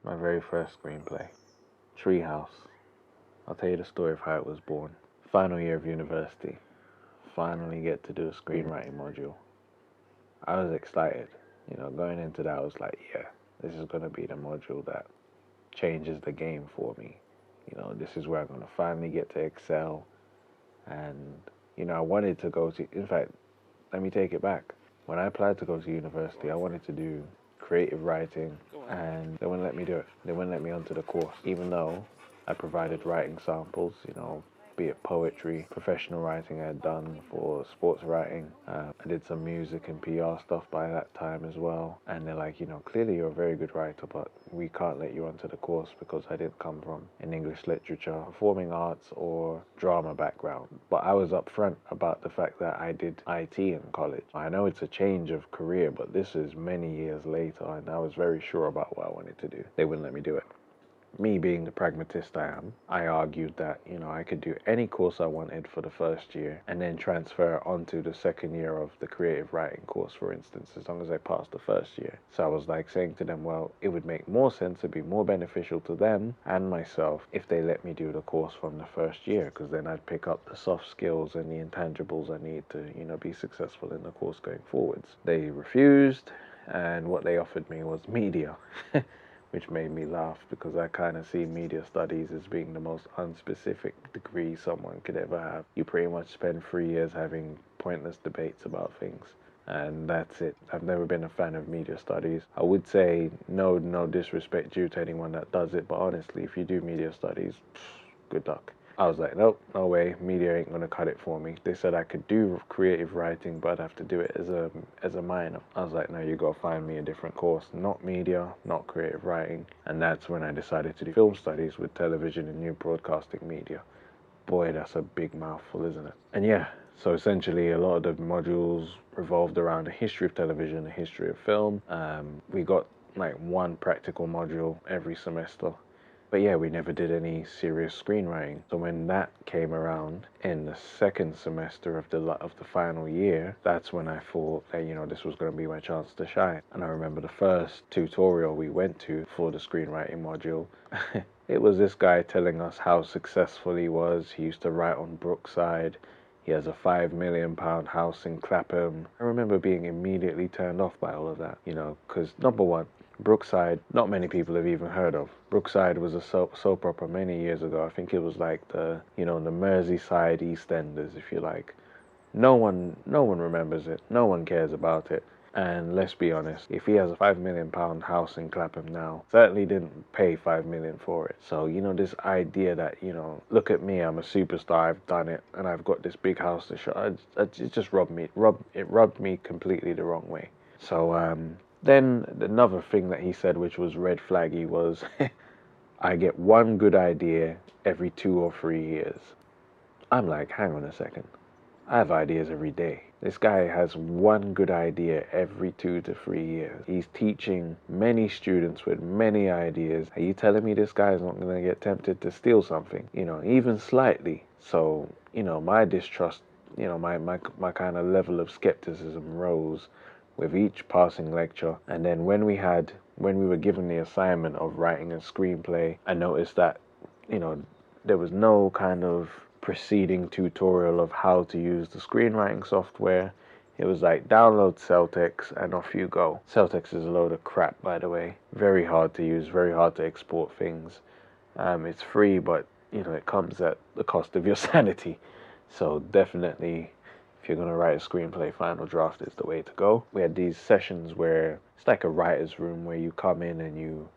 My very first screenplay. Treehouse. I'll tell you the story of how it was born. Final year of university. Finally get to do a screenwriting module. I was excited. Going into that, I was like, yeah, this is going to be the module that changes the game for me. This is where I'm going to finally get to excel. And, I wanted to go to, in fact, let me take it back. When I applied to go to university, I wanted to do creative writing, and they wouldn't let me do it. They wouldn't let me onto the course, even though I provided writing samples, be it poetry, professional writing I had done for sports writing. I did some music and PR stuff by that time as well. And they're like, clearly you're a very good writer, but we can't let you onto the course because I didn't come from an English literature, performing arts, or drama background. But I was upfront about the fact that I did IT in college. I know it's a change of career, but this is many years later, and I was very sure about what I wanted to do. They wouldn't let me do it. Me being the pragmatist I am, I argued that, I could do any course I wanted for the first year and then transfer onto the second year of the creative writing course, for instance, as long as I passed the first year. So I was like saying to them, well, it would make more sense, it'd be more beneficial to them and myself if they let me do the course from the first year, because then I'd pick up the soft skills and the intangibles I need to, be successful in the course going forwards. They refused, and what they offered me was media. Which made me laugh because I kind of see media studies as being the most unspecific degree someone could ever have. You pretty much spend 3 years having pointless debates about things, and that's it. I've never been a fan of media studies. I would say no disrespect due to anyone that does it, but honestly, if you do media studies, good luck. I was like, nope, no way, media ain't gonna cut it for me. They said I could do creative writing, but I'd have to do it as a minor. I was like, no, you gotta find me a different course. Not media, not creative writing. And that's when I decided to do film studies with television and new broadcasting media. Boy, that's a big mouthful, isn't it? And yeah, so essentially a lot of the modules revolved around the history of television, the history of film. We got like one practical module every semester. But yeah, we never did any serious screenwriting. So when that came around in the second semester of the final year, that's when I thought that, this was going to be my chance to shine. And I remember the first tutorial we went to for the screenwriting module, it was this guy telling us how successful he was. He used to write on Brookside. He has a £5 million house in Clapham. I remember being immediately turned off by all of that, because number one, Brookside, not many people have even heard of. Brookside was a soap opera many years ago. I think it was like the Merseyside EastEnders, if you like. No one remembers it. No one cares about it. And let's be honest, if he has a £5 million house in Clapham now, certainly didn't pay $5 million for it. So, this idea that, look at me, I'm a superstar, I've done it, and I've got this big house to show, it just rubbed me completely the wrong way. So, then another thing that he said, which was red flaggy, was I get one good idea every 2 or 3 years. I'm like, hang on a second. I have ideas every day. This guy has one good idea every 2 to 3 years. He's teaching many students with many ideas. Are you telling me this guy is not going to get tempted to steal something? Even slightly. So, my distrust, my kind of level of skepticism rose with each passing lecture. And then when we were given the assignment of writing a screenplay, I noticed that, there was no kind of preceding tutorial of how to use the screenwriting software. It was like, download Celtex and off you go. Celtex is a load of crap, by the way. Very hard to use, very hard to export things. It's free, but, it comes at the cost of your sanity. So definitely, if you're going to write a screenplay, Final Draft is the way to go. We had these sessions where it's like a writer's room where you come in and you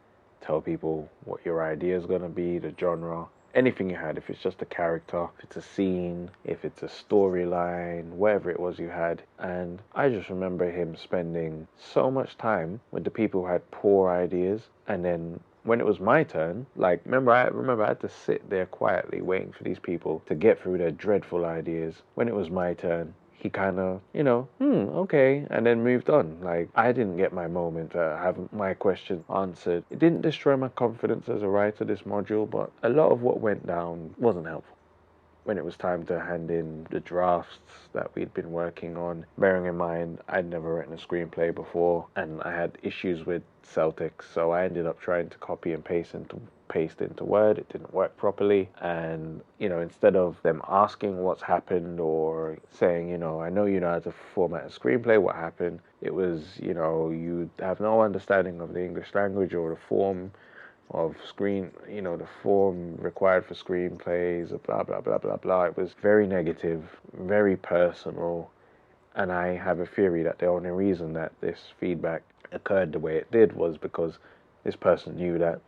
tell people what your idea is going to be, the genre, anything you had. If it's just a character, if it's a scene, if it's a storyline, whatever it was you had. And I just remember him spending so much time with the people who had poor ideas, and then when it was my turn, I remember I had to sit there quietly waiting for these people to get through their dreadful ideas. When it was my turn, he kind of, okay, and then moved on. I didn't get my moment to have my question answered. It didn't destroy my confidence as a writer, this module, but a lot of what went down wasn't helpful. when it was time to hand in the drafts that we'd been working on, bearing in mind I'd never written a screenplay before and I had issues with Celtics, so I ended up trying to copy and paste into Word. It didn't work properly, and instead of them asking what's happened or saying, I know you know how to format a screenplay, what happened, it was, you have no understanding of the English language or the form of the form required for screenplays, blah, blah, blah, blah, blah. It was very negative, very personal, and I have a theory that the only reason that this feedback occurred the way it did was because this person knew that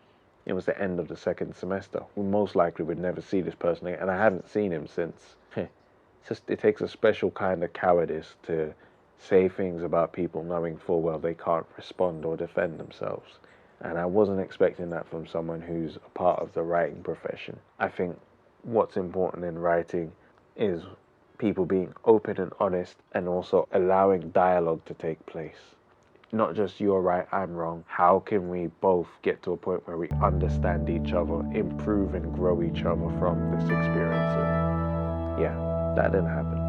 it was the end of the second semester. We most likely would never see this person again, and I haven't seen him since. It takes a special kind of cowardice to say things about people knowing full well they can't respond or defend themselves. And I wasn't expecting that from someone who's a part of the writing profession. I think what's important in writing is people being open and honest and also allowing dialogue to take place. Not just you're right, I'm wrong. How can we both get to a point where we understand each other, improve and grow each other from this experience? And yeah, that didn't happen.